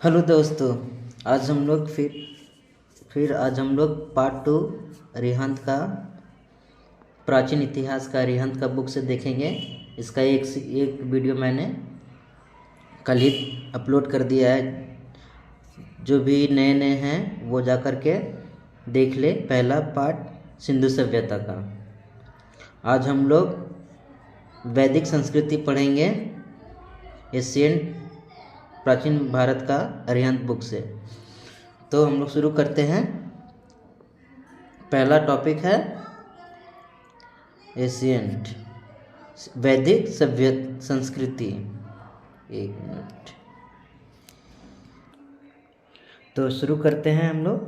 Hello दोस्तों। आज हम लोग पार्ट 2 अरिहंत का प्राचीन इतिहास का अरिहंत का बुक से देखेंगे। इसका एक वीडियो मैंने कल ही अपलोड कर दिया है। जो भी नए नए हैं वो जा कर के देख ले। पहला पार्ट सिंधु सभ्यता का। आज हम लोग वैदिक संस्कृति पढ़ेंगे एशियन प्राचीन भारत का अरिहंत बुक से। तो हम लोग शुरू करते हैं। पहला टॉपिक है एशियंट वैदिक सभ्य संस्कृति। एक मिनट। तो शुरू करते हैं हम लोग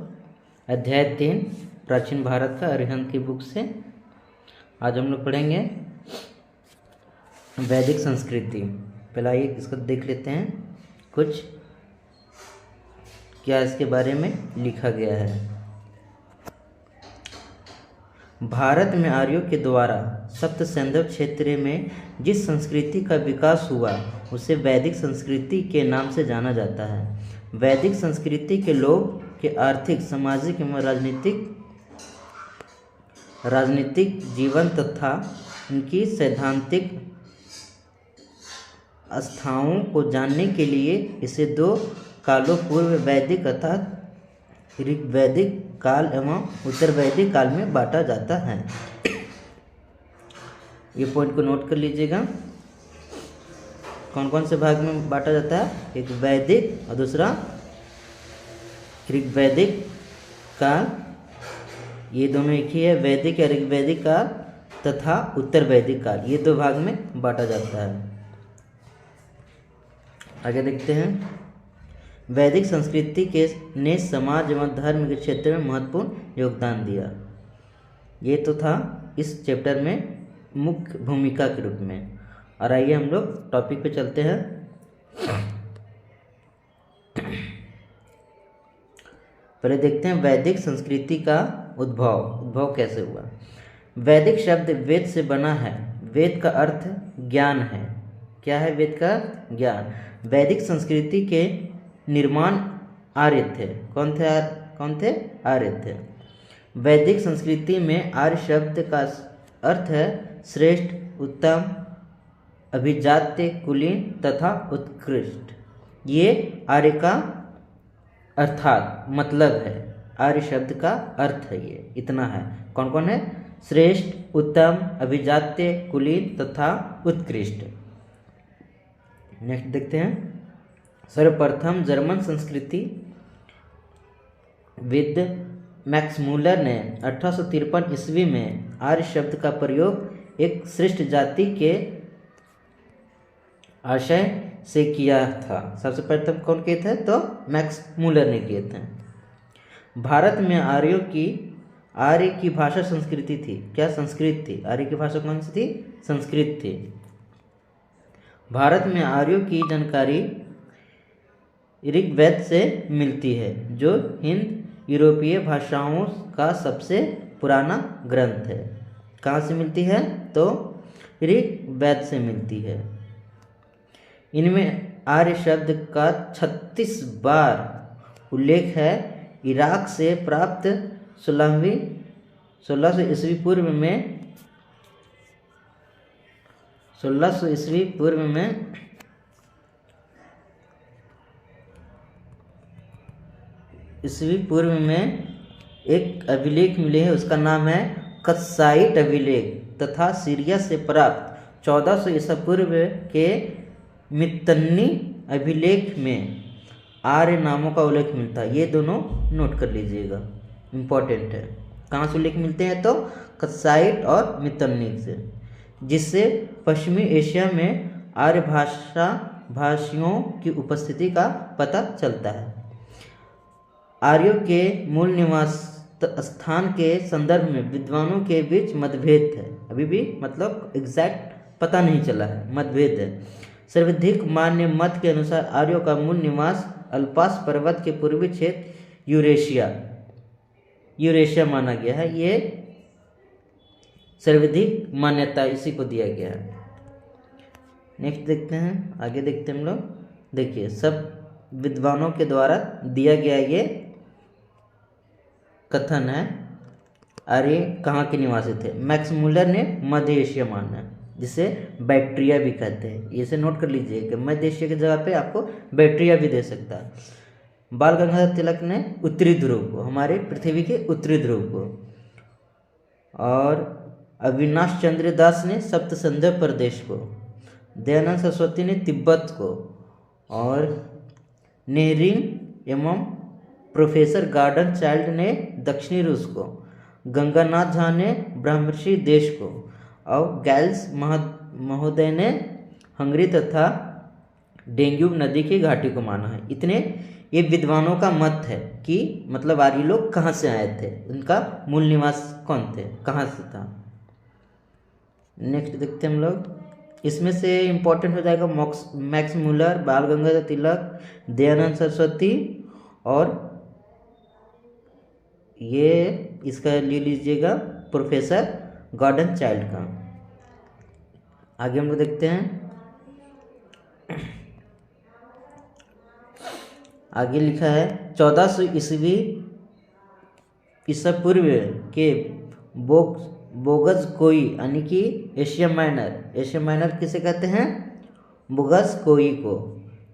अध्याय 3 प्राचीन भारत का अरिहंत की बुक से। आज हम लोग पढ़ेंगे वैदिक संस्कृति। पहला ये इसको देख लेते हैं कुछ क्या इसके बारे में लिखा गया है। भारत में आर्यों के द्वारा सप्त सैंधव क्षेत्र में जिस संस्कृति का विकास हुआ उसे वैदिक संस्कृति के नाम से जाना जाता है। वैदिक संस्कृति के लोग के आर्थिक, सामाजिक एवं राजनीतिक जीवन तथा उनकी सैद्धांतिक आस्थाओं को जानने के लिए इसे 2 कालों पूर्व वैदिक अर्थात ऋग्वैदिक काल एवं उत्तर वैदिक काल में बांटा जाता है। ये पॉइंट को नोट कर लीजिएगा। कौन कौन से भाग में बांटा जाता है? एक वैदिक और दूसरा ऋग्वैदिक काल। ये दोनों एक ही है, वैदिक या ऋग्वैदिक काल तथा उत्तर वैदिक काल। ये 2 भाग में बांटा जाता है। आगे देखते हैं। वैदिक संस्कृति ने समाज एवं धर्म के क्षेत्र में महत्वपूर्ण योगदान दिया। ये तो था इस चैप्टर में मुख्य भूमिका के रूप में। और आइए हम लोग टॉपिक पे चलते हैं। पहले देखते हैं वैदिक संस्कृति का उद्भव कैसे हुआ। वैदिक शब्द वेद से बना है। वेद का अर्थ ज्ञान है। क्या है वेद का? ज्ञान। वैदिक संस्कृति के निर्माण आर्य थे। कौन थे? आर्य थे। वैदिक संस्कृति में आर्य शब्द का अर्थ है श्रेष्ठ, उत्तम, अभिजात्य, कुलीन तथा उत्कृष्ट। ये आर्य का अर्थात मतलब है। आर्य शब्द का अर्थ है ये इतना है। कौन कौन है? श्रेष्ठ, उत्तम, अभिजात्य, कुलीन तथा उत्कृष्ट। नेक्स्ट देखते हैं। सर्वप्रथम जर्मन संस्कृति विद मैक्स मूलर ने 1853 ईस्वी में आर्य शब्द का प्रयोग एक श्रेष्ठ जाति के आशय से किया था। सबसे प्रथम कौन किए थे? तो मैक्स मूलर ने किए थे। भारत में आर्य की भाषा संस्कृति थी। क्या संस्कृत थी? आर्य की भाषा कौन सी थी? संस्कृत थी। भारत में आर्यों की जानकारी ऋग्वेद से मिलती है, जो हिंद यूरोपीय भाषाओं का सबसे पुराना ग्रंथ है। कहाँ से मिलती है? तो ऋग्वेद से मिलती है। इनमें आर्य शब्द का 36 बार उल्लेख है। इराक से प्राप्त 1600 ईस्वी पूर्व में एक अभिलेख मिले हैं। उसका नाम है कस्साइट अभिलेख। तथा सीरिया से प्राप्त 1400 ईसा पूर्व के मित्तन्नी अभिलेख में आर्य नामों का उल्लेख मिलता है। ये दोनों नोट कर लीजिएगा, इम्पोर्टेंट है। कहाँ से उल्लेख मिलते हैं? तो कस्साइट और मित्तन्नी से, जिससे पश्चिमी एशिया में आर्य भाषियों की उपस्थिति का पता चलता है। आर्यों के मूल निवास स्थान के संदर्भ में विद्वानों के बीच मतभेद है। अभी भी मतलब एग्जैक्ट पता नहीं चला है, मतभेद है। सर्वाधिक मान्य मत के अनुसार आर्यों का मूल निवास अल्पास पर्वत के पूर्वी क्षेत्र यूरेशिया माना गया है। ये सर्वाधिक मान्यता इसी को दिया गया है। नेक्स्ट देखते हैं, आगे देखते हैं हम लोग। देखिए सब विद्वानों के द्वारा दिया गया ये कथन है। आर्य कहाँ के निवासी थे? मैक्स मुलर ने मध्य एशिया माना, जिसे बैक्टीरिया भी कहते हैं। इसे नोट कर लीजिए कि मध्य एशिया की जगह पे आपको बैक्टीरिया भी दे सकता है। बाल गंगाधर तिलक ने उत्तरी ध्रुव को, हमारे पृथ्वी के उत्तरी ध्रुव को, और अविनाश चंद्र दास ने सप्त संध्या प्रदेश को, दयानंद सरस्वती ने तिब्बत को, और नेहरिंग एवं प्रोफेसर गार्डन चाइल्ड ने दक्षिणी रूस को, गंगानाथ झा ने ब्रह्मर्षि देश को, और गैल्स महोदय ने हंगरी तथा डेंग्यूब नदी की घाटी को माना है। इतने ये विद्वानों का मत है कि मतलब आर्य लोग कहाँ से आए थे, उनका मूल निवास कौन थे, कहाँ से था। नेक्स्ट देखते हैं हम लोग। इसमें से इम्पोर्टेंट हो जाएगा मैक्स मुलर, बाल गंगाधर तिलक, दयानंद सरस्वती, और ये इसका ले लीजिएगा प्रोफेसर गॉर्डन चाइल्ड का। आगे हम लोग देखते हैं। आगे लिखा है 1400 ईस्वी ईसा पूर्व के बोगस कोई यानी कि एशिया माइनर किसे कहते हैं? बोगस कोई को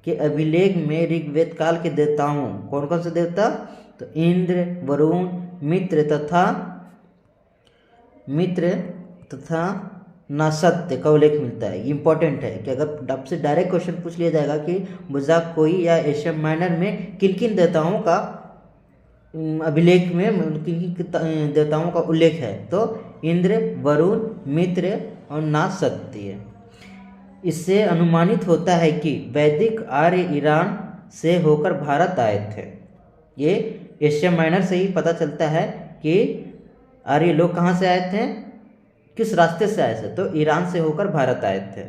के अभिलेख में ऋग्वेद काल के देवताओं, कौन कौन से देवता? तो इंद्र, वरुण, मित्र तथा नासत्य का उल्लेख मिलता है। ये इंपॉर्टेंट है कि अगर आपसे डायरेक्ट क्वेश्चन पूछ लिया जाएगा कि बुजाक कोई या एशिया माइनर में किन किन देवताओं का अभिलेख में किन किन देवताओं का उल्लेख है, तो इंद्र, वरुण, मित्र और नासत्य। इससे अनुमानित होता है कि वैदिक आर्य ईरान से होकर भारत आए थे। ये एशिया माइनर से ही पता चलता है कि आर्य लोग कहाँ से आए थे, किस रास्ते से आए थे, तो ईरान से होकर भारत आए थे।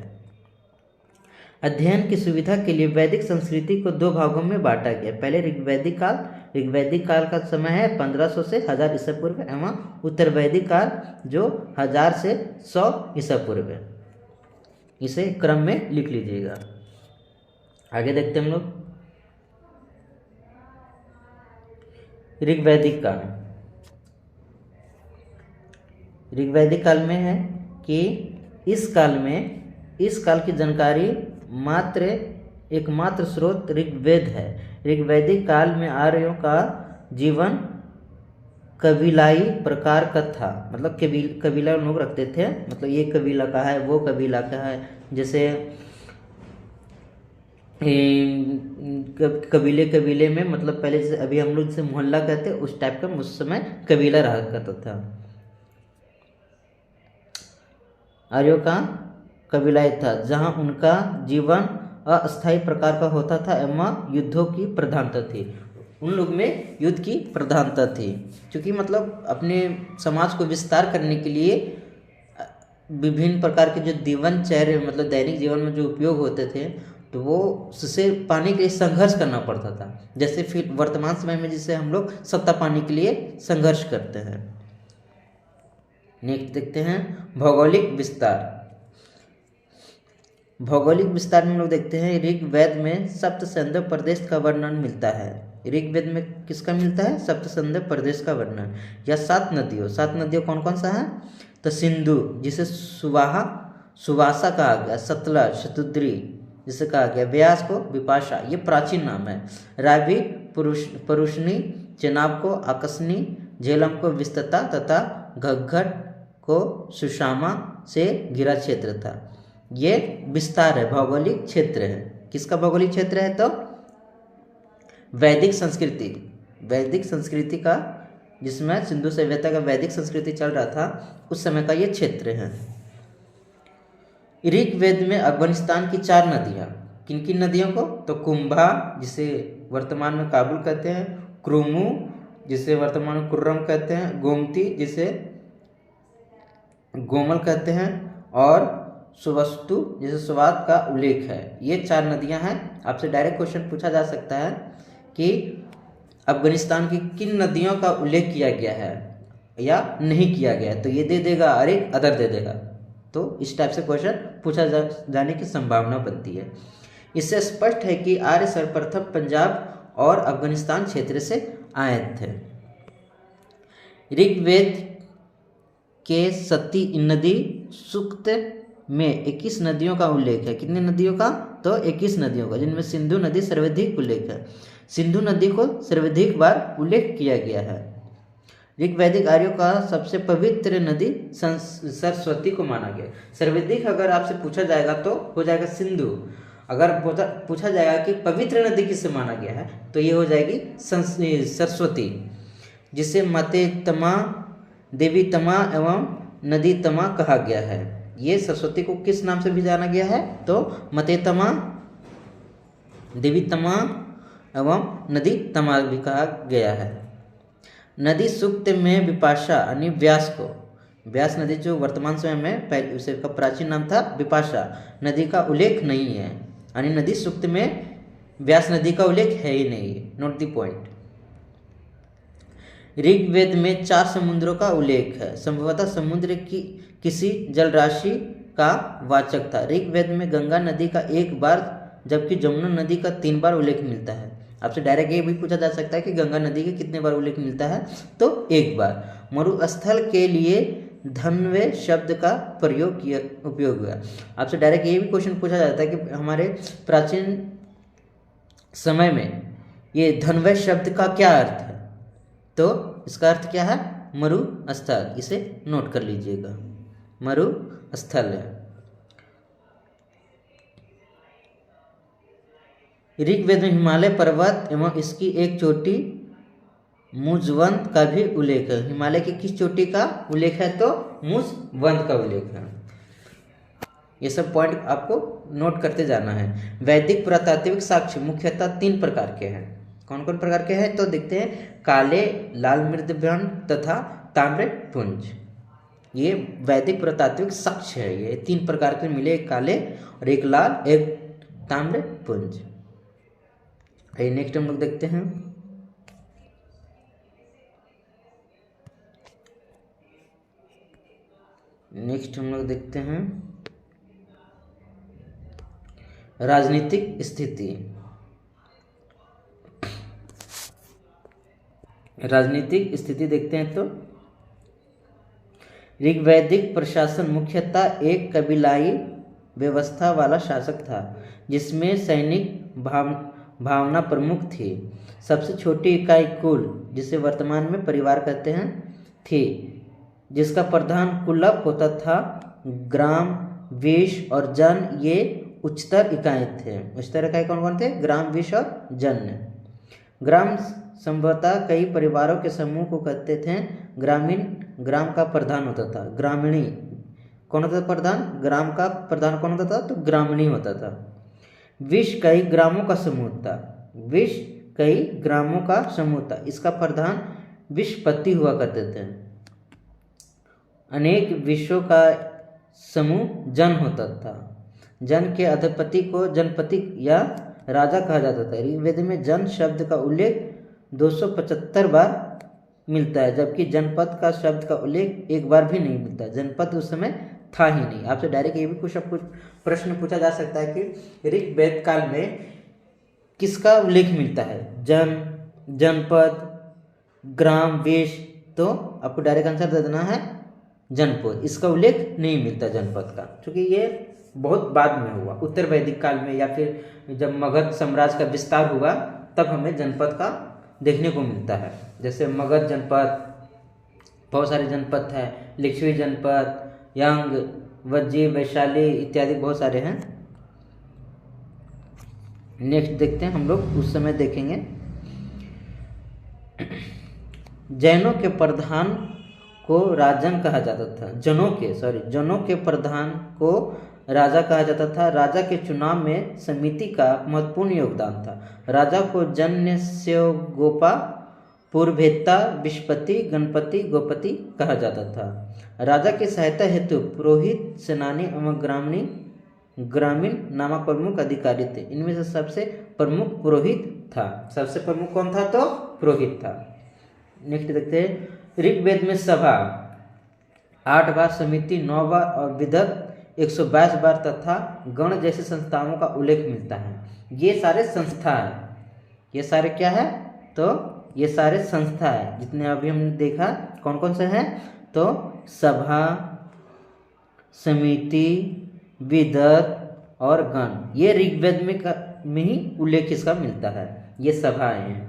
अध्ययन की सुविधा के लिए वैदिक संस्कृति को दो भागों में बांटा गया। पहले ऋग्वैदिक काल का समय है 1500 से 1000 ईसा पूर्व, एवं उत्तर वैदिक काल जो 1000 से 100 ईसा पूर्व है। इसे क्रम में लिख लीजिएगा। आगे देखते हैं हम लोग। ऋग्वैदिक काल में है कि इस काल की जानकारी एकमात्र स्रोत ऋग्वेद है। ऋग्वैदिक काल में आर्यों का जीवन कबीलाई प्रकार का था, मतलब कबीला लोग रखते थे, मतलब ये कबीला का है, वो कबीला का है। जैसे कबीले में मतलब पहले जैसे अभी हम लोग जैसे मोहल्ला कहते हैं, उस टाइप का उस समय कबीला रहा करता था। आर्यों का कबीला था जहाँ उनका जीवन अस्थायी प्रकार का होता था एवं युद्धों की प्रधानता थी। उन लोग में युद्ध की प्रधानता थी, क्योंकि मतलब अपने समाज को विस्तार करने के लिए विभिन्न प्रकार के जो दिनचर्या मतलब दैनिक जीवन में जो उपयोग होते थे, तो वो उससे पाने के लिए संघर्ष करना पड़ता था। जैसे फिर वर्तमान समय में जिसे हम लोग सत्ता पाने के लिए संघर्ष करते हैं। नेक्स्ट देखते हैं भौगोलिक विस्तार में हम लोग देखते हैं ऋग्वेद में सप्त संध्या प्रदेश का वर्णन मिलता है। ऋग्वेद में किसका मिलता है? सप्त संध्या प्रदेश का वर्णन, या 7 नदियों कौन कौन सा है? तो सिंधु जिसे सुवासा कहा गया, सतलज शतुद्री जिसे कहा गया, व्यास को विपाशा, ये प्राचीन नाम है। रावी परुष्णी, चेनाब को आकस्नी, झेलम को विस्तता तथा घग्घर को सुषामा से घिरा क्षेत्र था। ये विस्तार है, भौगोलिक क्षेत्र है। किसका भौगोलिक क्षेत्र है? तो वैदिक संस्कृति का, जिसमें सिंधु सभ्यता का वैदिक संस्कृति चल रहा था, उस समय का ये क्षेत्र है। ऋग्वेद में अफगानिस्तान की 4 नदियाँ, किन किन नदियों को? तो कुंभा जिसे वर्तमान में काबुल कहते हैं, क्रुमु जिसे वर्तमान में कुर्रम कहते हैं, गोमती जिसे गोमल कहते हैं, और सुवस्तु जिसे सुवात का उल्लेख है। ये 4 नदियां हैं। आपसे डायरेक्ट क्वेश्चन पूछा जा सकता है कि अफगानिस्तान की किन नदियों का उल्लेख किया गया है या नहीं किया गया है, तो ये दे देगा और एक अदर दे देगा। तो इस टाइप से क्वेश्चन पूछा जाने की संभावना बनती है। इससे स्पष्ट है कि आर्य सर्वप्रथम पंजाब और अफगानिस्तान क्षेत्र से आए थे। ऋग्वेद के सती नदी सूक्त में 21 नदियों का उल्लेख है। कितनी नदियों का? तो 21 नदियों का, जिनमें सिंधु नदी सर्वाधिक उल्लेख है। सिंधु नदी को सर्वाधिक बार उल्लेख किया गया है। ऋग्वैदिक आर्यों का सबसे पवित्र नदी सरस्वती को माना गया। सर्वाधिक अगर आपसे पूछा जाएगा तो हो जाएगा सिंधु। अगर पूछा जाएगा कि पवित्र नदी किसे माना गया है तो ये हो जाएगी सरस्वती, जिसे माते तमा, देवी तमा एवं नदी तमा कहा गया है। ये सरस्वती को किस नाम से भी जाना गया है? तो मते तमा, देवी तमा एवं नदी तमा भी कहा गया है। नदी सूक्त में विपाशा यानी व्यास को, व्यास नदी जो वर्तमान समय में पहले उसे का प्राचीन नाम था विपाशा नदी का उल्लेख नहीं है, यानी नदी सूक्त में व्यास नदी का उल्लेख है ही नहीं। Note the point. ऋग्वेद में 4 समुद्रों का उल्लेख है। संभवतः समुद्र की किसी जलराशि का वाचक था। ऋग्वेद में गंगा नदी का 1 बार जबकि जमुना नदी का 3 बार उल्लेख मिलता है। आपसे डायरेक्ट ये भी पूछा जा सकता है कि गंगा नदी के कितने बार उल्लेख मिलता है? तो 1 बार। मरुस्थल के लिए धन्वे शब्द का उपयोग हुआ। आपसे डायरेक्ट ये भी क्वेश्चन पूछा जाता है कि हमारे प्राचीन समय में ये धन्वे शब्द का क्या अर्थ है? तो इसका अर्थ क्या है? मरुस्थल। इसे नोट कर लीजिएगा, मरुस्थल है। ऋग्वेद में हिमालय पर्वत एवं इसकी एक चोटी मुजवंत का भी उल्लेख है। हिमालय की किस चोटी का उल्लेख है? तो मुजवंत का उल्लेख है। ये सब पॉइंट आपको नोट करते जाना है। वैदिक पुरातात्विक साक्ष्य मुख्यतः 3 प्रकार के हैं। कौन कौन प्रकार के हैं? तो देखते हैं, काले, लाल मृदबंड तथा ताम्रपुंज। ये वैदिक पुरातात्विक साक्ष्य है। ये 3 प्रकार के मिले, एक काले और एक लाल, एक ताम्रपुंज। नेक्स्ट हम लोग देखते हैं, राजनीतिक स्थिति। राजनीतिक स्थिति देखते हैं तो ऋग्वैदिक प्रशासन मुख्यतः एक कबीलाई व्यवस्था वाला शासक था, जिसमें सैनिक भावना प्रमुख थी। सबसे छोटी इकाई कुल, जिसे वर्तमान में परिवार कहते हैं, थी, जिसका प्रधान कुलप होता था। ग्राम, विष और जन ये उच्चतर इकाई थे। उच्चतर इकाई कौन कौन थे? ग्राम, विष और जन। ग्राम संभवतः कई परिवारों के समूह को कहते थे। ग्रामीण ग्राम का प्रधान होता था। ग्रामीणी कौन होता था प्रधान? ग्राम का प्रधान कौन होता था? तो ग्रामीणी होता था। विष कई ग्रामों का समूह था। विष कई ग्रामों का समूह था। इसका प्रधान विषपति हुआ करते थे। अनेक विषयों का समूह जन होता था। जन के अधिपति को जनपति या राजा कहा जाता था। ऋग्वेद में जन शब्द का उल्लेख 275 बार मिलता है, जबकि जनपद का शब्द का उल्लेख 1 बार भी नहीं मिलता। जनपद उस समय था ही नहीं। आपसे डायरेक्ट ये भी कुछ प्रश्न पूछा जा सकता है कि ऋग्वेद काल में किसका उल्लेख मिलता है? जन, जनपद, ग्राम, वेश। तो आपको डायरेक्ट आंसर दे देना है जनपद। इसका उल्लेख नहीं मिलता जनपद का, क्योंकि ये बहुत बाद में हुआ। उत्तर वैदिक काल में या फिर जब मगध साम्राज्य का विस्तार हुआ तब हमें जनपद का देखने को मिलता है। जैसे मगध जनपद, बहुत सारे जनपद है, लिच्छवी जनपद, यंग, वज्जी, वैशाली इत्यादि बहुत सारे हैं। नेक्स्ट देखते हैं हम लोग, उस समय देखेंगे। जैनों के प्रधान को राजन कहा जाता था। जनों के प्रधान को राजा कहा जाता था। राजा के चुनाव में समिति का महत्वपूर्ण योगदान था। राजा को जन्यस्योगोपा, पूर्वेत्ता, विष्पति, गणपति, गोपति कहा जाता था। राजा की सहायता हेतु पुरोहित, सेनानी एवं ग्रामीण नामक प्रमुख अधिकारी थे। इनमें से सबसे प्रमुख पुरोहित था। सबसे प्रमुख कौन था? तो पुरोहित था। नेक्स्ट देखते हैं, ऋग्वेद में सभा 8 बार, समिति 9 बार और विदत 122 बार तथा गण जैसी संस्थाओं का उल्लेख मिलता है। ये सारे संस्था है, ये सारे क्या है, तो ये सारे संस्था है जितने अभी हमने देखा कौन कौन से हैं, तो सभा, समिति, विदत और गण, ये ऋग्वेद में ही उल्लेख इसका मिलता है, ये सभाएं हैं।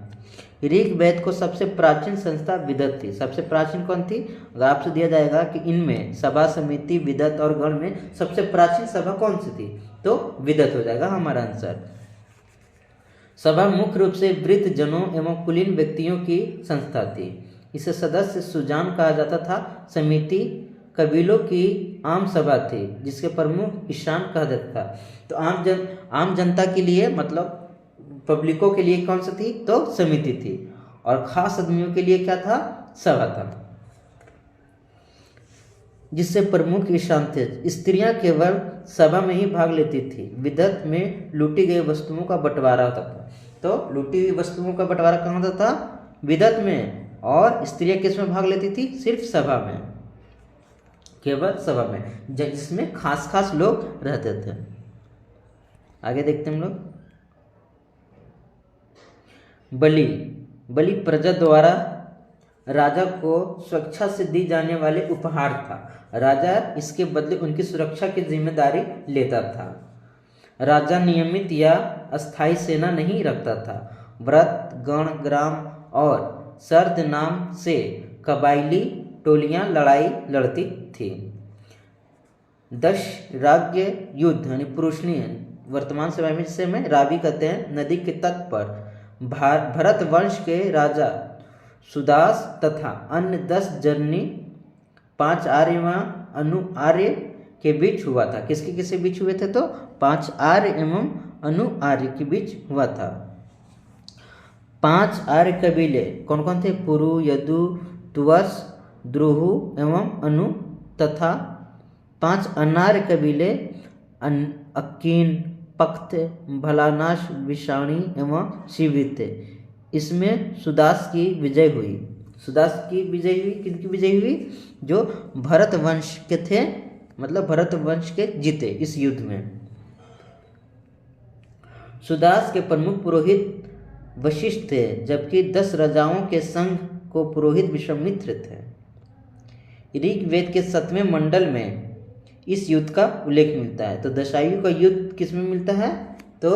ऋग्वेद को सबसे प्राचीन संस्था विदत थी। सबसे प्राचीन कौन थी, अगर आपसे दिया जाएगा कि इनमें सभा, समिति, विदत और गण में सबसे प्राचीन सभा कौन सी थी, तो विदत हो जाएगा हमारा आंसर। सभा मुख्य रूप से वृद्ध जनों एवं कुलीन व्यक्तियों की संस्था थी। इसे सदस्य सुजान कहा जाता था। समिति कबीलों की आम सभा थी जिसके प्रमुख ईशान कहा जाता था। तो आम जनता के लिए, मतलब पब्लिकों के लिए कौन सी थी, तो समिति थी, और खास आदमियों के लिए क्या था, सभा था, जिससे प्रमुख ईशान थे। स्त्रियां केवल सभा में ही भाग लेती थी। विदत में लूटी गई वस्तुओं का बंटवारा होता था। तो लूटी हुई वस्तुओं का बंटवारा कहाँ होता था, विदत में, और स्त्रियां किस में भाग लेती थी, सिर्फ सभा में, केवल सभा में, जिसमें खास खास लोग रहते थे। आगे देखते हैं हम लोग। बलि प्रजा द्वारा राजा को सुरक्षा से दी जाने वाले उपहार था। राजा इसके बदले उनकी सुरक्षा की जिम्मेदारी लेता था। राजा नियमित या अस्थायी सेना नहीं रखता था। व्रत, गण, ग्राम और सर्द नाम से कबायली टोलियां लड़ाई लड़ती थी। दशराज्य युद्ध यानी पुरुषनीय, वर्तमान समय में रावी कहते हैं, नदी के तट पर भरत वंश के राजा सुदास तथा अन्य 10 जननी 5 आर्य एवं अनु आर्य के बीच हुआ था। किसके किसके बीच हुए थे, तो 5 आर्य एवं अनु आर्य के बीच हुआ था। 5 आर्य कबीले कौन कौन थे, पुरु, यदु, तुवस, द्रुहु एवं अनु, तथा 5 अनार्य कबीले अक्कीन, पक्त, भलानाश, विषाणी एवं शिवित। इसमें सुदास की विजय हुई। सुदास की विजय हुई, किनकी विजय हुई, जो भरत वंश के थे, मतलब भरत वंश के जीते इस युद्ध में। सुदास के प्रमुख पुरोहित वशिष्ठ थे, जबकि 10 राजाओं के संघ को पुरोहित विश्वामित्र थे। ऋग्वेद के 7वें मंडल में इस युद्ध का उल्लेख मिलता है। तो दशायु का युद्ध किस में मिलता है, तो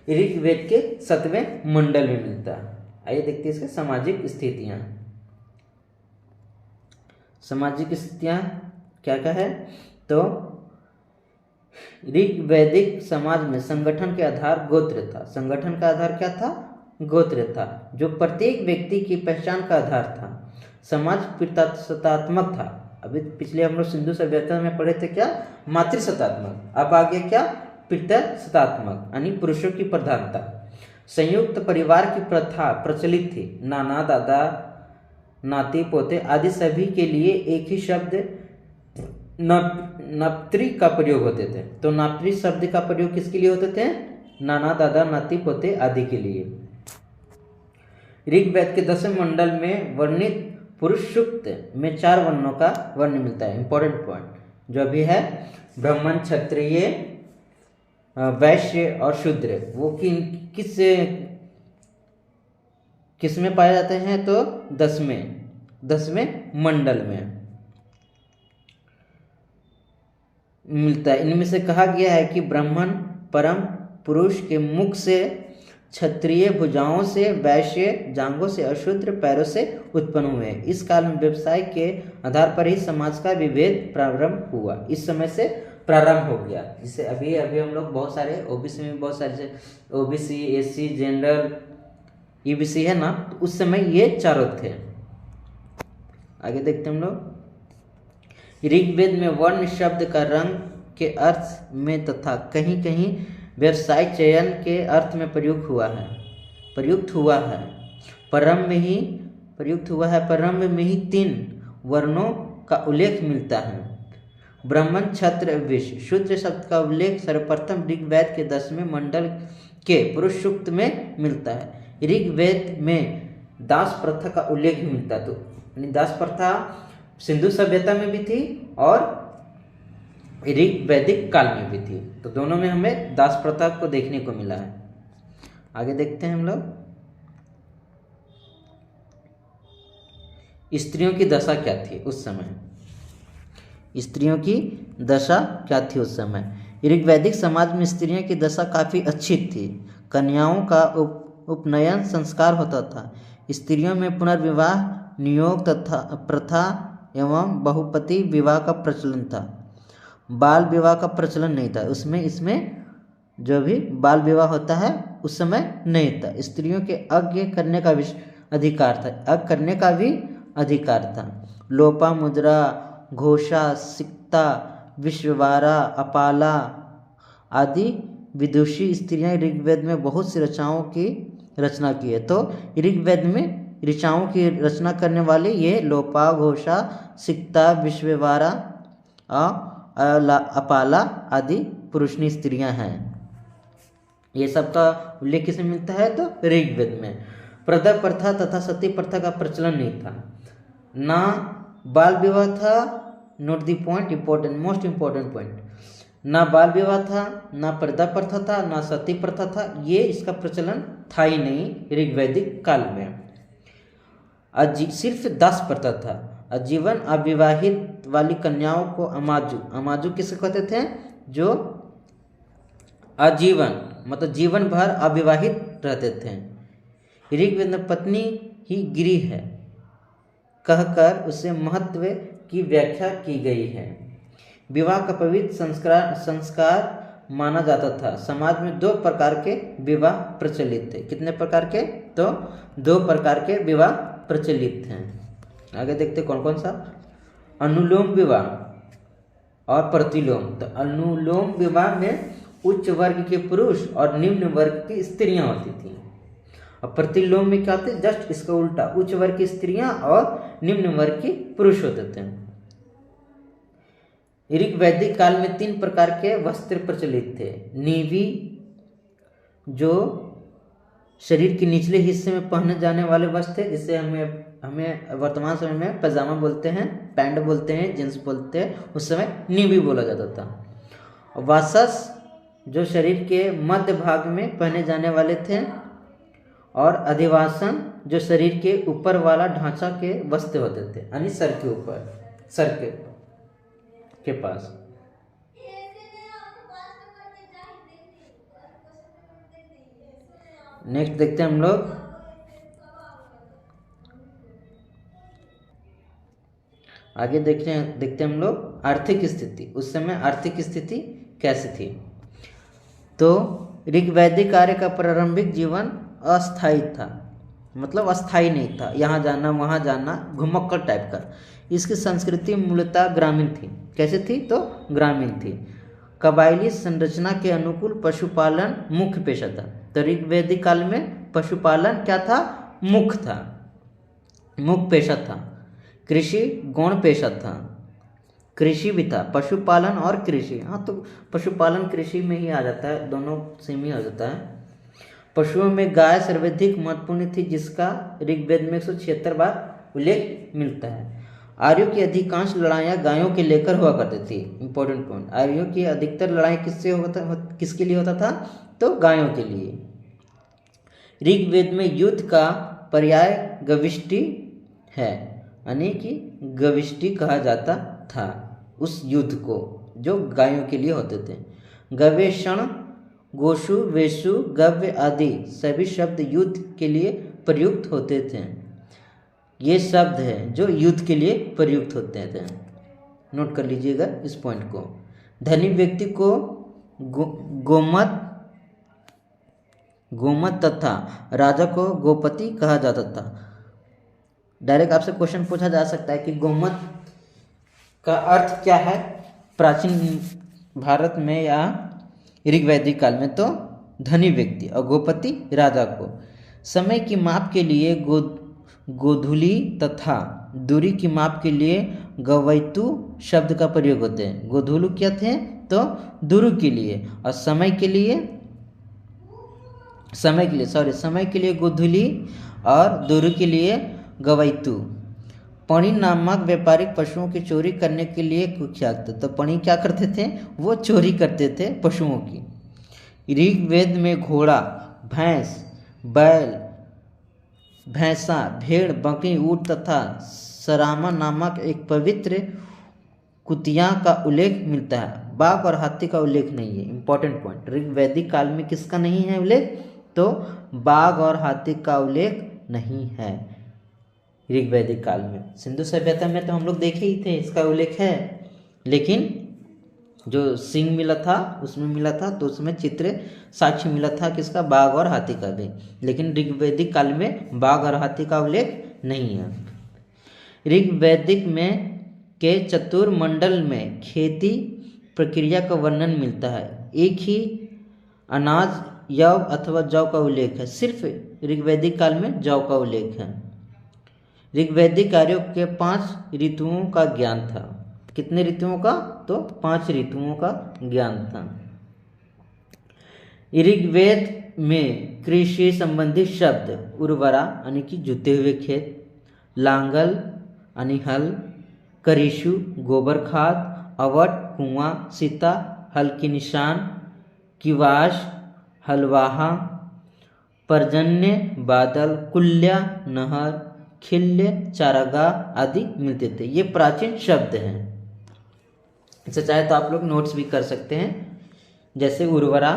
ऋग्वेद के 7वें मंडल में मिलता है। आइए देखते हैं इसके सामाजिक स्थितियां। सामाजिक स्थितियां क्या क्या है, तो ऋग्वैदिक समाज में संगठन के आधार गोत्र था। संगठन का आधार क्या था, गोत्र था, जो प्रत्येक व्यक्ति की पहचान का आधार था। समाज पितृसत्तात्मक था। अभी पिछले हम लोग सिंधु सभ्यता में पढ़े थे क्या, मातृसत्तात्मक, अब आगे क्या, पितृसत्तात्मक, यानी पुरुषों की प्रधानता। संयुक्त परिवार की प्रथा प्रचलित थी। नाना, दादा, नाती, पोते आदि सभी के लिए एक ही शब्द नाप्त्री का प्रयोग होते थे। तो नाप्त्री शब्द का प्रयोग किसके लिए होते थे, नाना, दादा, नाती, पोते आदि के लिए। ऋग्वेद के 10वें मंडल में वर्णित पुरुष सूक्त में 4 वर्णों का वर्ण मिलता है। इंपॉर्टेंट पॉइंट जो अभी है, ब्राह्मण, क्षत्रिय, वैश्य और शूद्र, वो किस में पाए जाते हैं, तो 10वें मंडल में मिलता है। इनमें से कहा गया है कि ब्राह्मण परम पुरुष के मुख से, क्षत्रिय भुजाओं से, वैश्य जांघों से और शूद्र पैरों से उत्पन्न हुए। इस काल में व्यवसाय के आधार पर ही समाज का विभेद प्रारंभ हुआ। इस समय से प्रारंभ हो गया। जिसे अभी हम लोग बहुत सारे ओबीसी में, बहुत सारे ओबीसी, एससी, जनरल, ईबीसी है ना, तो उस समय ये चारों थे। आगे देखते हम लोग। ऋग्वेद में वर्ण शब्द का रंग के अर्थ में तथा कहीं कहीं व्यवसाय चयन के अर्थ में प्रयुक्त हुआ है। प्रारंभ में ही 3 वर्णों का उल्लेख मिलता है। ब्राह्मण, क्षत्र, वैश्य। शूद्र शब्द का उल्लेख सर्वप्रथम ऋग्वेद के 10वें मंडल के पुरुष सूक्त में मिलता है। ऋग्वेद में दास प्रथा का उल्लेख मिलता है। तो दास प्रथा सिंधु सभ्यता में भी थी और ऋग वैदिक काल में भी थी। तो दोनों में हमें दास प्रथा को देखने को मिला है। आगे देखते हैं हम लोग, स्त्रियों की दशा क्या थी उस समय। स्त्रियों की दशा क्या थी उस समय। ऋग्वैदिक समाज में स्त्रियों की दशा काफ़ी अच्छी थी। कन्याओं का उपनयन संस्कार होता था। स्त्रियों में पुनर्विवाह, नियोग तथा प्रथा एवं बहुपति विवाह का प्रचलन था। बाल विवाह का प्रचलन नहीं था। इसमें जो भी बाल विवाह होता है उस समय नहीं था। स्त्रियों के यज्ञ करने का अधिकार था। यज्ञ करने का भी अधिकार था। लोपा मुद्रा, घोषा, सिक्ता, विश्ववारा, अपाला आदि विदुषी स्त्रियां ऋग्वेद में बहुत सी रचनाओं की रचना की है। तो ऋग्वेद में ऋचाओं की रचना करने वाले ये लोपा, घोषा, सिक्ता, विश्ववारा, अपाला आदि पुरुषनी स्त्रियां हैं। ये सब का उल्लेख किसमें मिलता है? तो ऋग्वेद में। प्रथा प्रथा तथा सती प्रथा का प्रचलन नहीं था। ना बाल विवाह था, note the point, important, most important point. ना बाल विवाह था, ना पर्दा प्रथा था, ना सती प्रथा था। ये इसका प्रचलन था ही नहीं ऋग्वैदिक काल में। सिर्फ दास प्रथा था। आजीवन अविवाहित वाली कन्याओं को अमाजु, अमाजु किसे कहते थे? जो आजीवन मतलब जीवन भर अविवाहित रहते थे। ऋग्वेद में पत्नी ही गिरी है कहकर उसे महत्व की व्याख्या की गई है। विवाह का पवित्र संस्कार माना जाता था। समाज में 2 प्रकार के विवाह प्रचलित थे। कितने प्रकार के? तो 2 प्रकार के विवाह प्रचलित हैं। आगे देखते कौन कौन सा। अनुलोम विवाह और प्रतिलोम। तो अनुलोम विवाह में उच्च वर्ग के पुरुष और निम्न वर्ग की स्त्रियां होती थी। और प्रतिलोम में क्या होते? जस्ट इसका उल्टा, उच्च वर्ग की स्त्रियां और निम्न वर्ग के पुरुष होते थे। ऋग्वैदिक काल में 3 प्रकार के वस्त्र प्रचलित थे। नीवी, जो शरीर के निचले हिस्से में पहने जाने वाले वस्त्र थे, जिसे हमें वर्तमान समय में पैजामा बोलते हैं, पैंट बोलते हैं, जींस बोलते हैं, उस समय नीवी बोला जाता था। वासस, जो शरीर के मध्य भाग में पहने जाने वाले थे। और अधिवासन, जो शरीर के ऊपर वाला ढांचा के वस्त्र होते थे, यानी सर के ऊपर, सर के पास। नेक्स्ट देखते हैं हम लोग, आगे देखते हैं हम लोग आर्थिक स्थिति। उस समय आर्थिक स्थिति कैसी थी? तो ऋग्वैदिक कार्य का प्रारंभिक जीवन अस्थायी था, मतलब अस्थायी नहीं था। यहाँ जाना वहाँ जाना, घुमक्कड़ टाइप का। इसकी संस्कृति मूलतः ग्रामीण थी। कैसे थी? तो ग्रामीण थी। कबायली संरचना के अनुकूल पशुपालन मुख्य पेशा था। तो ऋग्वैदिक काल में पशुपालन क्या था? मुख्य था, मुख्य पेशा था। कृषि गौण पेशा था। कृषि भी था, पशुपालन और कृषि। हाँ, तो पशुपालन कृषि में ही आ जाता है, दोनों सेम ही आ जाता है। पशुओं में गाय सर्वाधिक महत्वपूर्ण थी, जिसका ऋग्वेद में 176 बार उल्लेख मिलता है। आर्यों की अधिकांश लड़ाइयाँ गायों के लेकर हुआ करती थी। इंपॉर्टेंट पॉइंट, आर्यों की अधिकतर लड़ाई किसके लिए होता था? तो गायों के लिए। ऋग्वेद में युद्ध का पर्याय गविष्टि है, यानी कि गविष्टि कहा जाता था उस युद्ध को जो गायों के लिए होते थे। गवेषण, गोशु, वेशु, गव्य आदि सभी शब्द युद्ध के लिए प्रयुक्त होते थे। ये शब्द हैं जो युद्ध के लिए प्रयुक्त होते थे। नोट कर लीजिएगा इस पॉइंट को। धनी व्यक्ति को गोमत तथा राजा को गोपति कहा जाता था। डायरेक्ट आपसे क्वेश्चन पूछा जा सकता है कि गोमत का अर्थ क्या है प्राचीन भारत में या ऋग्वैदिक काल में? तो धनी व्यक्ति, और गोपति राजा को। समय की माप के लिए गोधूली तथा दूरी की माप के लिए गवैतु शब्द का प्रयोग होते हैं। गोधूलु क्या थे? तो दूरी के लिए, और समय के लिए गोधूली और दूरी के लिए गवैतु। पणी नामक व्यापारिक पशुओं की चोरी करने के लिए कुख्यात थे। तो पणी क्या करते थे, वो चोरी करते थे पशुओं की। ऋग्वेद में घोड़ा, भैंस, बैल, भैंसा, भेड़, बकरी, ऊँट तथा सरामा नामक एक पवित्र कुतिया का उल्लेख मिलता है। बाघ और हाथी का उल्लेख नहीं है। इंपॉर्टेंट पॉइंट, ऋग्वैदिक काल में किसका नहीं है उल्लेख, तो बाघ और हाथी का उल्लेख नहीं है ऋग्वैदिक काल में। सिंधु सभ्यता में तो हम लोग देखे ही थे इसका उल्लेख है, लेकिन जो सिंह मिला था उसमें मिला था, तो उसमें चित्र साक्ष्य मिला था किसका, बाघ और हाथी का भी। लेकिन ऋग्वैदिक काल में बाघ और हाथी का उल्लेख नहीं है। ऋग्वैदिक में के चतुर्मंडल में खेती प्रक्रिया का वर्णन मिलता है। एक ही अनाज यव अथवा जौ का उल्लेख है। सिर्फ ऋग्वैदिक काल में जौ का उल्लेख है। ऋग्वैदिक कार्यों के 5 ऋतुओं का ज्ञान था। कितने ऋतुओं का, तो 5 ऋतुओं का ज्ञान था। ऋग्वेद में कृषि संबंधी शब्द उर्वरा यानी कि जुते हुए खेत, लांगल यानी हल, करीशु गोबर खाद, अवट कुआं, सीता हल की निशान, किवाश हलवाहा, पर्जन्य बादल, कुल्या नहर, खिल्य चारागाह आदि मिलते थे। ये प्राचीन शब्द हैं। इसे चाहे तो आप लोग नोट्स भी कर सकते हैं, जैसे उर्वरा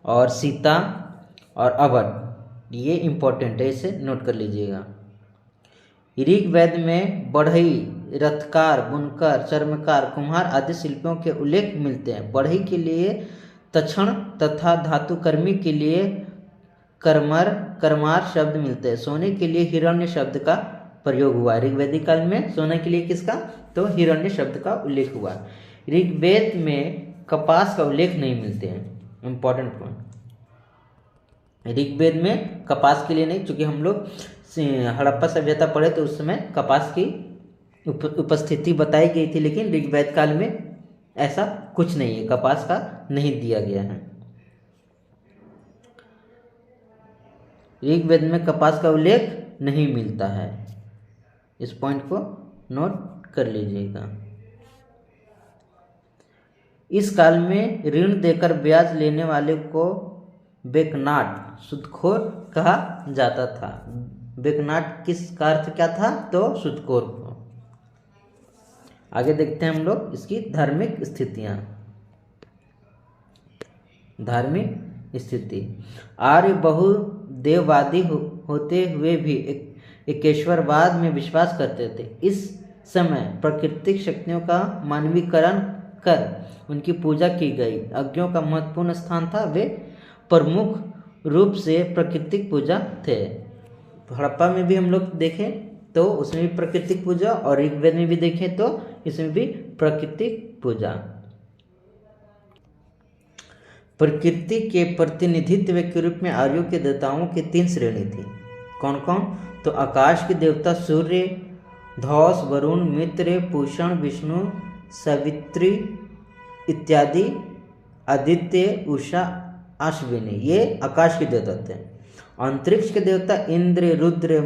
और सीता और अवट, ये इंपॉर्टेंट है, इसे नोट कर लीजिएगा। ऋग्वेद में बढ़ई, रथकार, बुनकर, चर्मकार, कुम्हार आदि शिल्पियों के उल्लेख मिलते हैं। बढ़ई के लिए तक्षण तथा धातुकर्मी के लिए कर्मार शब्द मिलते हैं। सोने के लिए हिरण्य शब्द का प्रयोग हुआ। ऋग्वैदिक काल में सोने के लिए किसका, तो हिरण्य शब्द का उल्लेख हुआ। ऋग्वेद में कपास का उल्लेख नहीं मिलते हैं। इंपॉर्टेंट पॉइंट, ऋग्वेद में कपास के लिए नहीं, क्योंकि हम लोग हड़प्पा सभ्यता पढ़े तो उस समय कपास की उपस्थिति बताई गई थी, लेकिन ऋग्वेद काल में ऐसा कुछ नहीं है, कपास का नहीं दिया गया है। ऋग्वेद में कपास का उल्लेख नहीं मिलता है। इस पॉइंट को नोट कर लीजिएगा। इस काल में ऋण देकर ब्याज लेने वाले को बेकनाट, सुदखोर कहा जाता था। बेकनाट किसका अर्थ क्या था, तो सुदखोर को। आगे देखते हैं हम लोग इसकी धार्मिक स्थितियां। धार्मिक स्थिति, आर्य बहुदेववादी होते हुए भी एकेश्वरवाद में विश्वास करते थे। इस समय प्राकृतिक शक्तियों का मानवीकरण कर उनकी पूजा की गई। अज्ञों का महत्वपूर्ण स्थान था, वे प्रमुख रूप से प्राकृतिक पूजा थे। हड़प्पा में भी हम लोग देखें तो उसमें भी प्राकृतिक पूजा, और ऋग्वेद में भी देखें तो इसमें भी प्राकृतिक पूजा। प्रकृति के प्रतिनिधित्व के रूप में आर्यों के देवताओं की 3 श्रेणी थी। कौन कौन, तो आकाश के देवता सूर्य, धौस, वरुण, मित्र, पूषण, विष्णु, सावित्री इत्यादि, आदित्य, उषा, अश्विनी, ये आकाश के देवता थे। अंतरिक्ष के देवता इंद्र, रुद्र,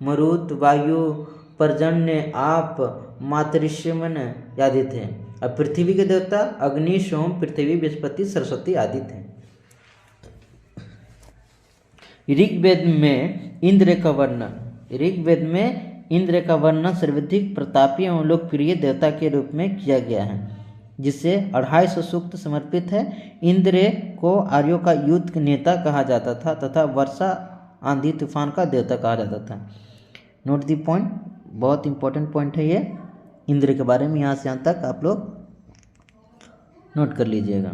मरुत, वायु, पर्जन्य, आप, मातृष्यमन आदि थे। अब पृथ्वी के देवता अग्नि, सोम, पृथ्वी, बृहस्पति, सरस्वती आदि थे। ऋग्वेद में इंद्र का वर्णन, ऋग्वेद में इंद्र का वर्णन सर्वाधिक प्रतापी एवं लोकप्रिय देवता के रूप में किया गया है, जिसे 250 सूक्त समर्पित है। इंद्र को आर्यों का युद्ध नेता कहा जाता था तथा वर्षा, आंधी, तूफान का देवता कहा जाता था। नोट दी पॉइंट, बहुत इंपॉर्टेंट पॉइंट है ये इंद्र के बारे में, यहाँ से यहाँ तक आप लोग नोट कर लीजिएगा।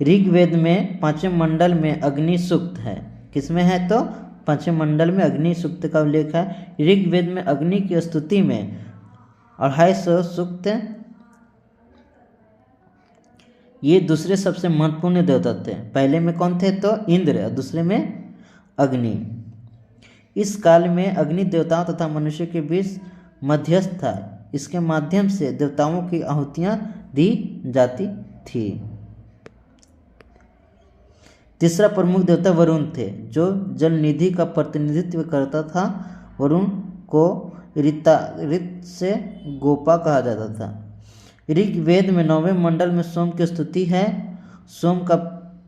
ऋग्वेद में 5वें मंडल में अग्नि सूक्त है। किसमें है, तो 5वें मंडल में अग्नि सूक्त का उल्लेख है। ऋग्वेद में अग्नि की स्तुति में 250 सूक्त, ये दूसरे सबसे महत्वपूर्ण देवता थे। पहले में कौन थे, तो इंद्र, और दूसरे में अग्नि। इस काल में अग्नि देवताओं तथा मनुष्य के बीच मध्यस्थ था। इसके माध्यम से देवताओं की आहुतियां दी जाती थी। तीसरा प्रमुख देवता वरुण थे, जो जल निधि का प्रतिनिधित्व करता था। वरुण को ऋत से गोपा कहा जाता था। ऋग्वेद में 9वें मंडल में सोम की स्तुति है। सोम का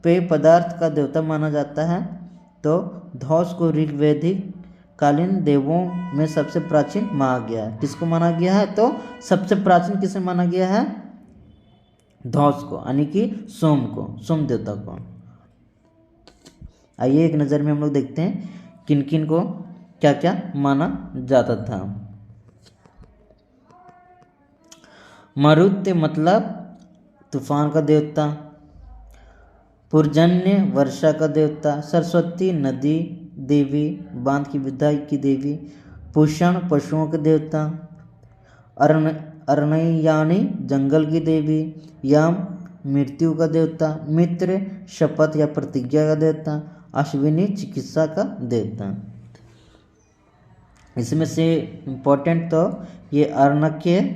पेय पदार्थ का देवता माना जाता है। तो ध्वज को ऋग्वैदिक कालीन देवों में सबसे प्राचीन माना गया है। किसको माना गया है? तो सबसे प्राचीन किसे माना गया है? ध्वज को, यानी कि सोम को, सोम देवता को। आइए एक नज़र में हम लोग देखते हैं किन किन को क्या क्या माना जाता था। मरुत मतलब तूफान का देवता, पुरजन्य वर्षा का देवता, सरस्वती नदी देवी, बांध की विदाई की देवी, पुषण पशुओं के देवता, अरण्ययानी जंगल की देवी, यम मृत्यु का देवता, मित्र शपथ या प्रतिज्ञा का देवता, अश्विनी चिकित्सा का देवता। इसमें से इम्पोर्टेंट तो ये अर्णक्य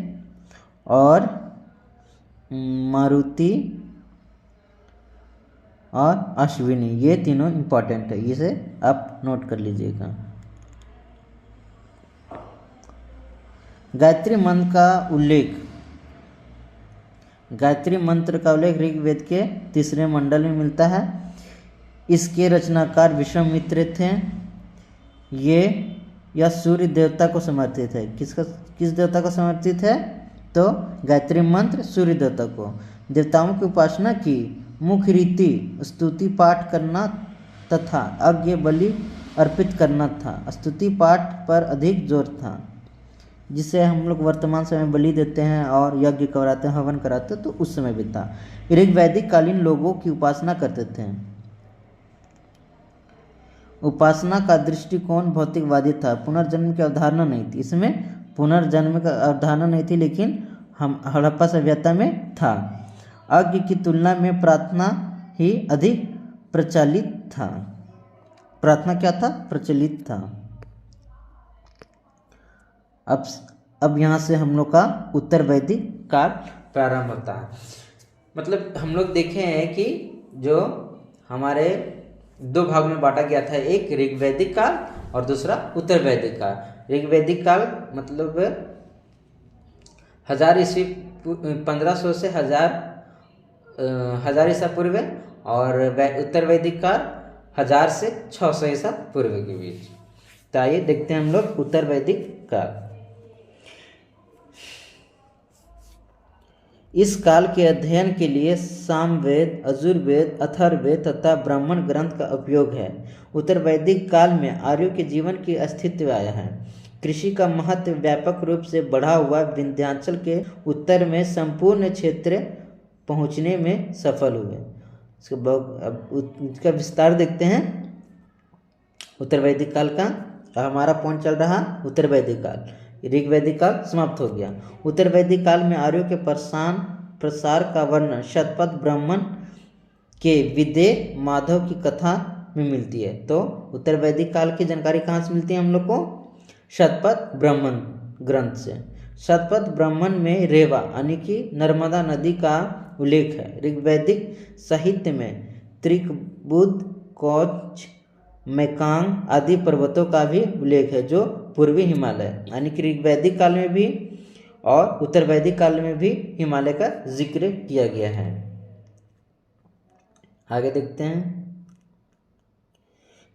और मारुति और अश्विनी, ये तीनों इम्पोर्टेंट है, इसे आप नोट कर लीजिएगा। गायत्री मंत्र का उल्लेख, गायत्री मंत्र का उल्लेख ऋग्वेद के 3 मंडल में मिलता है। इसके रचनाकार विश्वामित्र थे। यह सूर्य देवता को समर्पित है। किस देवता को समर्पित है? तो गायत्री मंत्र सूर्य देवता को। देवताओं की उपासना की मुख्य रीति स्तुति पाठ करना तथा यज्ञ बलि अर्पित करना था। स्तुति पाठ पर अधिक जोर था, जिसे हम लोग वर्तमान समय बलि देते हैं और यज्ञ कराते हैं, हवन कराते हैं, तो उस समय भी था। ऋग्वैदिक कालीन लोगों की उपासना करते थे। उपासना का दृष्टिकोण भौतिकवादी था। पुनर्जन्म की अवधारणा नहीं थी। इसमें पुनर्जन्म का अवधारणा नहीं थी, लेकिन हम हड़प्पा सभ्यता में था। यज्ञ की तुलना में प्रार्थना ही अधिक प्रचलित था। प्रार्थना क्या था? प्रचलित था। अब यहाँ से हम लोग का उत्तर वैदिक काल प्रारंभ होता है। मतलब हम लोग देखे हैं कि जो हमारे 2 भाग में बांटा गया था, एक ऋग्वैदिक काल और दूसरा उत्तर वैदिक काल। ऋग्वैदिक काल मतलब 1000 ईस्वी 1500 से 1000 ईसा पूर्व, और उत्तर वैदिक काल 1000 से 600 ईसा पूर्व के बीच। तो आइए देखते हैं हम लोग उत्तर वैदिक काल। इस काल के अध्ययन के लिए सामवेद, यजुर्वेद, अथर्ववेद तथा ब्राह्मण ग्रंथ का उपयोग है। उत्तर वैदिक काल में आर्यों के जीवन की अस्तित्व आया है। कृषि का महत्व व्यापक रूप से बढ़ा हुआ विंध्याचल के उत्तर में संपूर्ण क्षेत्र पहुंचने में सफल हुए। इसका विस्तार देखते हैं उत्तर वैदिक काल का। हमारा पॉइंट चल रहा उत्तर वैदिक काल। ऋग्वैदिक काल समाप्त हो गया। उत्तर वैदिक काल में आर्यों के प्रसार का वर्णन शतपथ ब्राह्मण के विदेह माधव की कथा में मिलती है। तो उत्तर वैदिक काल की जानकारी कहाँ से मिलती है हम लोग को? शतपथ ब्राह्मण ग्रंथ से। शतपथ ब्राह्मण में रेवा यानी कि नर्मदा नदी का उल्लेख है। ऋग्वैदिक साहित्य में त्रिकबुध, कौच, मैकांग आदि पर्वतों का भी उल्लेख है, जो पूर्वी हिमालय यानी कि ऋग्वैदिक काल में भी और उत्तर वैदिक काल में भी हिमालय का जिक्र किया गया है। आगे देखते हैं।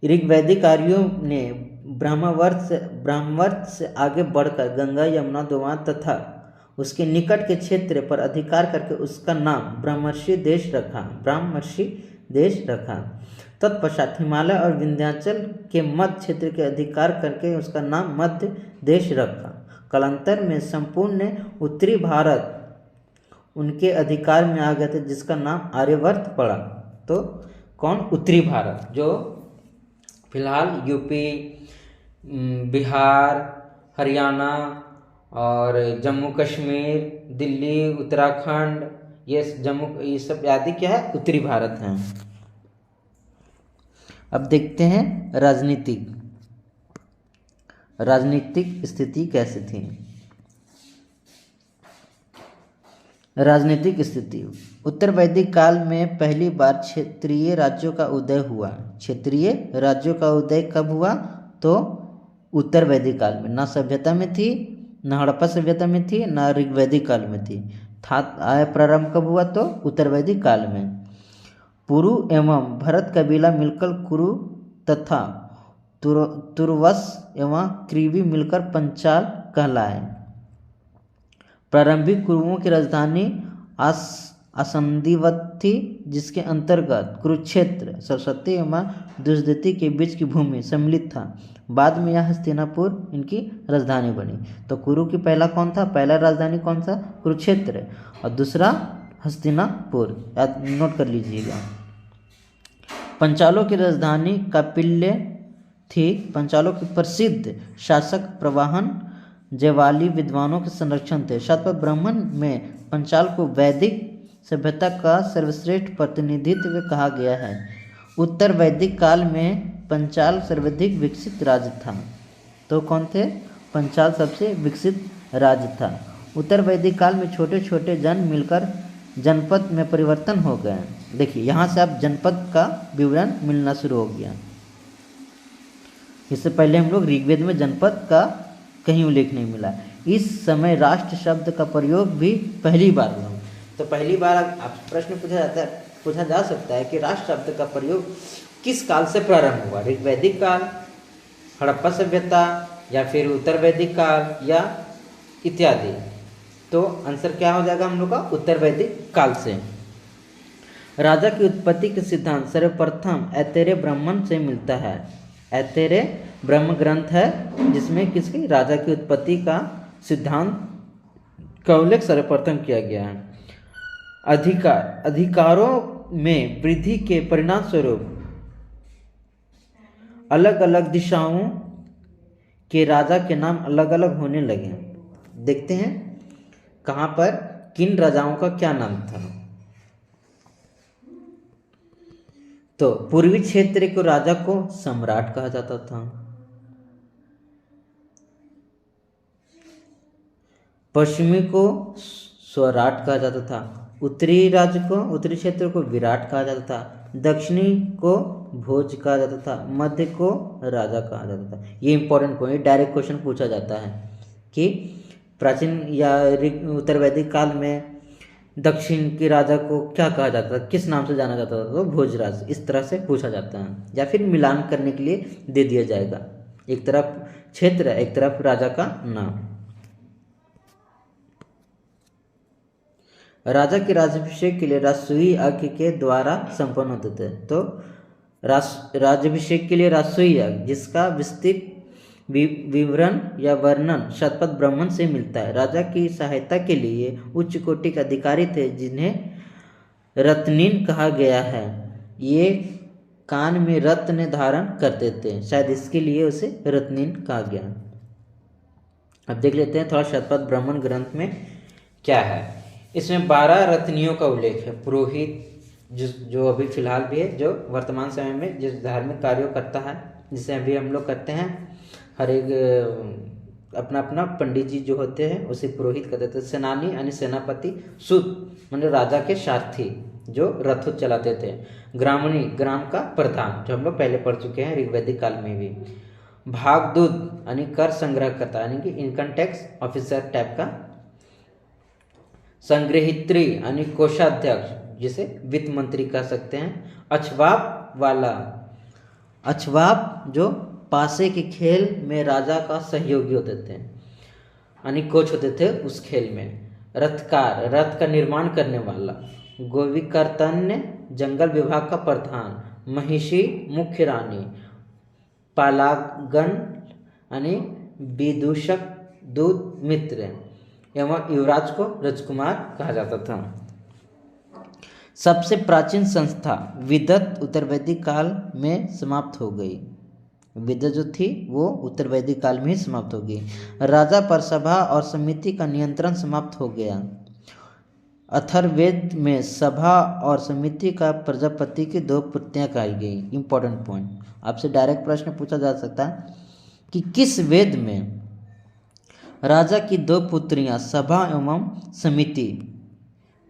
ऋग्वैदिक आर्यों ने ब्रह्मवर्त से आगे बढ़कर गंगा, यमुना, दोआब तथा उसके निकट के क्षेत्र पर अधिकार करके उसका नाम ब्रह्मर्षि देश रखा। तत्पश्चात हिमालय और विंध्याचल के मध्य क्षेत्र के अधिकार करके उसका नाम मध्य देश रखा। कालांतर में संपूर्ण उत्तरी भारत उनके अधिकार में आ गए थे, जिसका नाम आर्यवर्त पड़ा। तो कौन? उत्तरी भारत, जो फिलहाल यूपी, बिहार, हरियाणा और जम्मू कश्मीर, दिल्ली, उत्तराखंड, ये सब आदि क्या है? उत्तरी भारत हैं। अब देखते हैं राजनीतिक स्थिति कैसी थी। राजनीतिक स्थिति उत्तर वैदिक काल में पहली बार क्षेत्रीय राज्यों का उदय हुआ। क्षेत्रीय राज्यों का उदय कब हुआ? तो उत्तर वैदिक काल में, ना सभ्यता में थी, ना हड़प्पा सभ्यता में थी, ना ऋग्वैदिक काल में थी। था आय प्रारंभ कब हुआ? तो उत्तर वैदिक काल में। पुरु एवं भरत कबीला मिलकर कुरु तथा तुर्वस एवं क्रीवी मिलकर पंचाल कहलाए। प्रारंभिक कुरुओं की राजधानी आसंदिवत थी, जिसके अंतर्गत कुरुक्षेत्र, सरस्वती एवं दुष्दिति के बीच की भूमि सम्मिलित था। बाद में यह हस्तिनापुर इनकी राजधानी बनी। तो कुरु की पहला कौन था? पहला राजधानी कौन सा? कुरुक्षेत्र, और दूसरा हस्तिनापुर, याद नोट कर लीजिएगा। पंचालों की राजधानी कपिल्य थी। पंचालों के प्रसिद्ध शासक प्रवाहन जयवाली विद्वानों के संरक्षण थे। शतपथ ब्राह्मण में पंचाल को वैदिक सभ्यता का सर्वश्रेष्ठ प्रतिनिधित्व कहा गया है। उत्तर वैदिक काल में पंचाल सर्वाधिक विकसित राज्य था। तो कौन थे? पंचाल सबसे विकसित राज्य था। उत्तर वैदिक काल में छोटे छोटे जन मिलकर जनपद में परिवर्तन हो गए। देखिए यहाँ से आप जनपद का विवरण मिलना शुरू हो गया। इससे पहले हम लोग ऋग्वेद में जनपद का कहीं उल्लेख नहीं मिला। इस समय राष्ट्र शब्द का प्रयोग भी पहली बार हुआ। तो पहली बार आप प्रश्न पूछा जा सकता है कि राष्ट्र शब्द का प्रयोग किस काल से प्रारंभ हुआ? ऋग्वैदिक काल, हड़प्पा सभ्यता, या फिर उत्तर वैदिक काल, या इत्यादि। तो आंसर क्या हो जाएगा हम लोग का? उत्तर वैदिक काल से। राजा की उत्पत्ति के सिद्धांत सर्वप्रथम ऐतरेय ब्राह्मण से मिलता है। ऐतरेय ब्रह्म ग्रंथ है जिसमें किसकी? राजा की उत्पत्ति का सिद्धांत का उल्लेख सर्वप्रथम किया गया है। अधिकारों में वृद्धि के परिणाम स्वरूप अलग अलग दिशाओं के राजा के नाम अलग अलग होने लगे। देखते हैं कहाँ पर किन राजाओं का क्या नाम था। तो पूर्वी क्षेत्र के राजा को सम्राट कहा जाता था। पश्चिमी को स्वराट कहा जाता था। उत्तरी राज्य को, उत्तरी क्षेत्र को विराट कहा जाता था। दक्षिणी को भोज कहा जाता था। मध्य को राजा कहा जाता था। ये इंपॉर्टेंट पॉइंट, डायरेक्ट क्वेश्चन पूछा जाता है कि प्राचीन या उत्तर वैदिक काल में दक्षिण के राजा को क्या कहा जाता था, किस नाम से जाना जाता था? तो भोजराज। इस तरह से पूछा जाता है, या फिर मिलान करने के लिए दे दिया जाएगा। एक तरफ क्षेत्र, एक तरफ राजा का नाम। राजा के राज्याभिषेक के लिए राजसूय यज्ञ के द्वारा संपन्न होते थे। तो राज्याभिषेक के लिए राजसूय यज्ञ, जिसका विस्तृत विवरण या वर्णन शतपथ ब्राह्मण से मिलता है। राजा की सहायता के लिए उच्च कोटि के अधिकारी थे जिन्हें रत्नीन कहा गया है। ये कान में रत्न धारण करते थे, शायद इसके लिए उसे रत्नीन कहा गया। अब देख लेते हैं थोड़ा शतपथ ब्राह्मण ग्रंथ में क्या है। इसमें 12 रत्नियों का उल्लेख है। पुरोहित जो अभी फिलहाल भी है, जो वर्तमान समय में जिस धार्मिक कार्यों करता है, जिसे अभी हम लोग करते हैं, हर एक अपना अपना पंडित जी जो होते हैं उसे पुरोहित कहते थे। सेनानी यानी सेनापति। सूत मतलब राजा के सारथी जो रथ चलाते थे। ग्रामणी ग्राम का प्रधान, जो हम लोग पहले पढ़ चुके हैं ऋग्वैदिक काल में भी। भागदूत यानी कर संग्रह करता, यानी कि इनकम टैक्स ऑफिसर टाइप का। संग्रहित्री यानी कोषाध्यक्ष, जिसे वित्त मंत्री कह सकते हैं। अछवाप वाला, अछवाप जो पासे के खेल में राजा का सहयोगी होते थे, यानी कोच होते थे उस खेल में। रथकार, रथ का निर्माण करने वाला। गोविकर्तन्य, जंगल विभाग का प्रधान। महिषी, मुख्य रानी। पालागन यानी विदूषक दूत मित्र, एवं युवराज को राजकुमार कहा जाता था। सबसे प्राचीन संस्था विदत उत्तर वैदिक काल में समाप्त हो गई। विदत जो थी वो उत्तर वैदिक काल में ही समाप्त हो गई। राजा पर सभा और समिति का नियंत्रण समाप्त हो गया। अथर्ववेद में सभा और समिति का प्रजापति की 2 पुत्रियां कही गई। इंपॉर्टेंट पॉइंट, आपसे डायरेक्ट प्रश्न पूछा जा सकता है कि किस वेद में राजा की 2 पुत्रियां सभा एवं समिति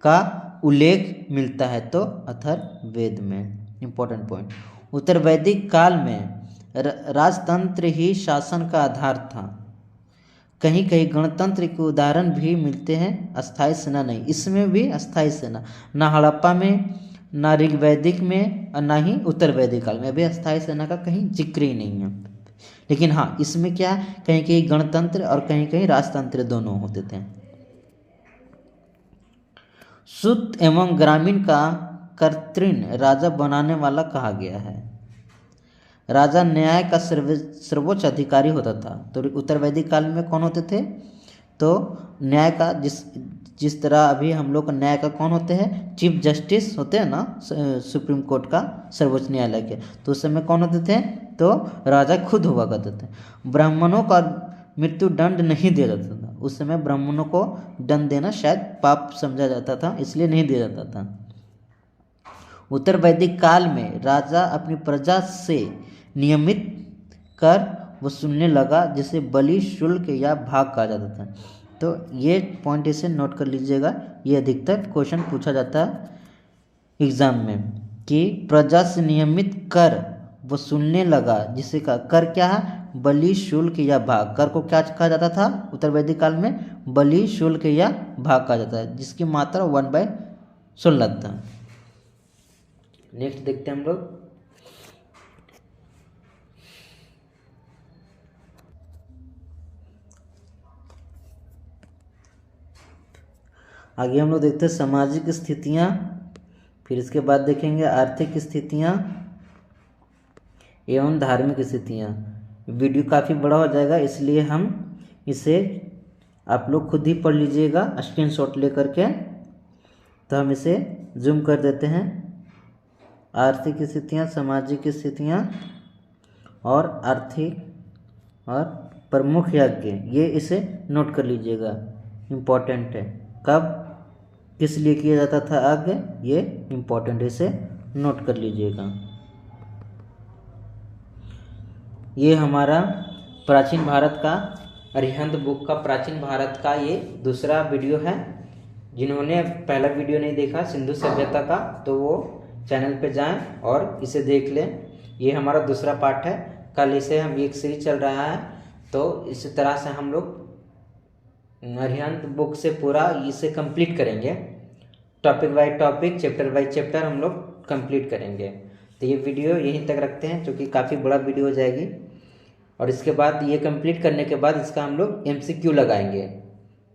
का उल्लेख मिलता है? तो अथर्ववेद में। Important point. उत्तर वैदिक काल में राजतंत्र ही शासन का आधार था। कहीं कहीं गणतंत्र के उदाहरण भी मिलते हैं, अस्थायी सेना नहीं। इसमें भी अस्थायी सेना ना हड़प्पा में, ना ऋग्वैदिक में और ना ही उत्तर वैदिक काल में अभी अस्थायी सेना का कहीं जिक्र ही नहीं है। लेकिन हाँ, इसमें क्या कहीं कहीं गणतंत्र और कहीं कहीं राजतंत्र दोनों होते थे। शुद्ध एवं ग्रामीण का कर्तृन राजा बनाने वाला कहा गया है। राजा न्याय का सर्वोच्च अधिकारी होता था। तो उत्तर वैदिक काल में कौन होते थे? तो न्याय का जिस तरह अभी हम लोग का न्याय का कौन होते हैं? चीफ जस्टिस होते हैं ना, सुप्रीम कोर्ट का, सर्वोच्च न्यायालय के। तो उस समय कौन होते थे? तो राजा खुद हुआ करते थे। ब्राह्मणों का मृत्यु दंड नहीं दिया जाता था। उस समय ब्राह्मणों को दंड देना शायद पाप समझा जाता था, इसलिए नहीं दिया जाता था। उत्तर वैदिक काल में राजा अपनी प्रजा से नियमित कर वसूलने लगा, जिसे बलि, शुल्क या भाग कहा जाता था। तो ये पॉइंट इसे नोट कर लीजिएगा, ये अधिकतर क्वेश्चन पूछा जाता है एग्जाम में कि प्रजा से नियमित कर वसूलने लगा, जिसे का कर क्या है? बलि, शुल्क या भाग। कर को क्या कहा जाता था उत्तर वैदिक काल में? बलि, शुल्क या भाग कहा जाता है, जिसकी मात्रा 1/16 था। नेक्स्ट देखते हैं हम लोग। आगे हम लोग देखते हैं सामाजिक स्थितियाँ, फिर इसके बाद देखेंगे आर्थिक स्थितियाँ एवं धार्मिक स्थितियाँ। वीडियो काफ़ी बड़ा हो जाएगा, इसलिए हम इसे आप लोग खुद ही पढ़ लीजिएगा स्क्रीनशॉट लेकर के। तो हम इसे जूम कर देते हैं। आर्थिक स्थितियाँ, सामाजिक स्थितियाँ और आर्थिक और प्रमुख यज्ञ, ये इसे नोट कर लीजिएगा, इम्पोर्टेंट है। कब किस लिए किया जाता था आगे, ये इम्पोर्टेंट है, इसे नोट कर लीजिएगा। ये हमारा प्राचीन भारत का अरिहंत बुक का प्राचीन भारत का ये दूसरा वीडियो है। जिन्होंने पहला वीडियो नहीं देखा सिंधु सभ्यता का, तो वो चैनल पे जाएं और इसे देख लें। ये हमारा दूसरा पार्ट है। कल इसे हम एक सीरीज चल रहा है, तो इसी तरह से हम लोग अरिहंत बुक से पूरा इसे कंप्लीट करेंगे। Topic by topic, chapter by chapter हम लोग कंप्लीट करेंगे। तो ये वीडियो यहीं तक रखते हैं, क्योंकि काफ़ी बड़ा वीडियो हो जाएगी। और इसके बाद ये कंप्लीट करने के बाद इसका हम लोग MCQ लगाएंगे,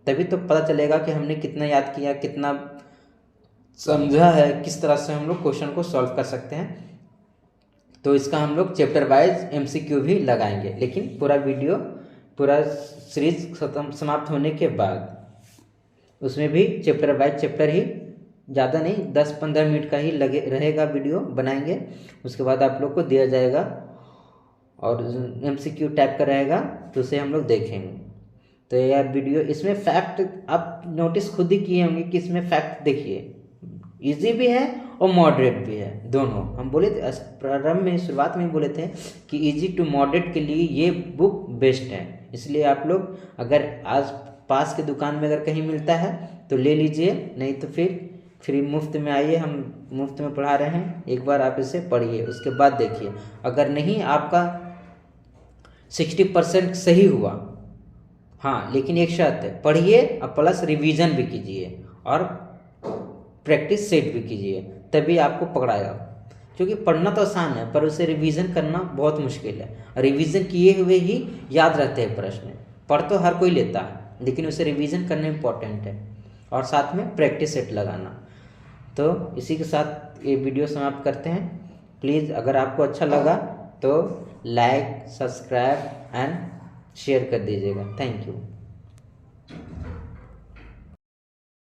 तभी तो पता चलेगा कि हमने कितना याद किया, कितना समझा है, किस तरह से हम लोग क्वेश्चन को सॉल्व कर सकते हैं। तो इसका हम लोग चैप्टर वाइज MCQ भी लगाएंगे, लेकिन पूरा वीडियो, पूरा सीरीज खत्म समाप्त होने के बाद उसमें भी चैप्टर बाय चैप्टर ही, ज़्यादा नहीं, 10-15 मिनट का ही लगे रहेगा वीडियो बनाएंगे। उसके बाद आप लोग को दिया जाएगा और MCQ टाइप का रहेगा, तो उसे हम लोग देखेंगे। तो यह वीडियो, इसमें फैक्ट आप नोटिस खुद ही किए होंगे कि इसमें फैक्ट देखिए, इजी भी है और मॉडरेट भी है, दोनों। हम बोले थे प्रारंभ में, शुरुआत में बोले थे कि इजी टू मॉडरेट के लिए ये बुक बेस्ट है। इसलिए आप लोग अगर आज पास के दुकान में अगर कहीं मिलता है तो ले लीजिए, नहीं तो फिर फ्री मुफ्त में आइए, हम मुफ्त में पढ़ा रहे हैं। एक बार आप इसे पढ़िए, उसके बाद देखिए। अगर नहीं आपका 60% सही हुआ, हाँ, लेकिन एक शर्त है, पढ़िए और प्लस रिवीजन भी कीजिए और प्रैक्टिस सेट भी कीजिए, तभी आपको पकड़ाएगा। क्योंकि पढ़ना तो आसान है, पर उसे रिवीजन करना बहुत मुश्किल है। रिवीजन किए हुए ही याद रहते हैं प्रश्न। पढ़ तो हर कोई लेता है, लेकिन उसे रिवीजन करना इम्पोर्टेंट है, और साथ में प्रैक्टिस सेट लगाना। तो इसी के साथ ये वीडियो समाप्त करते हैं। प्लीज़ अगर आपको अच्छा लगा तो लाइक, सब्सक्राइब एंड शेयर कर दीजिएगा। Thank you.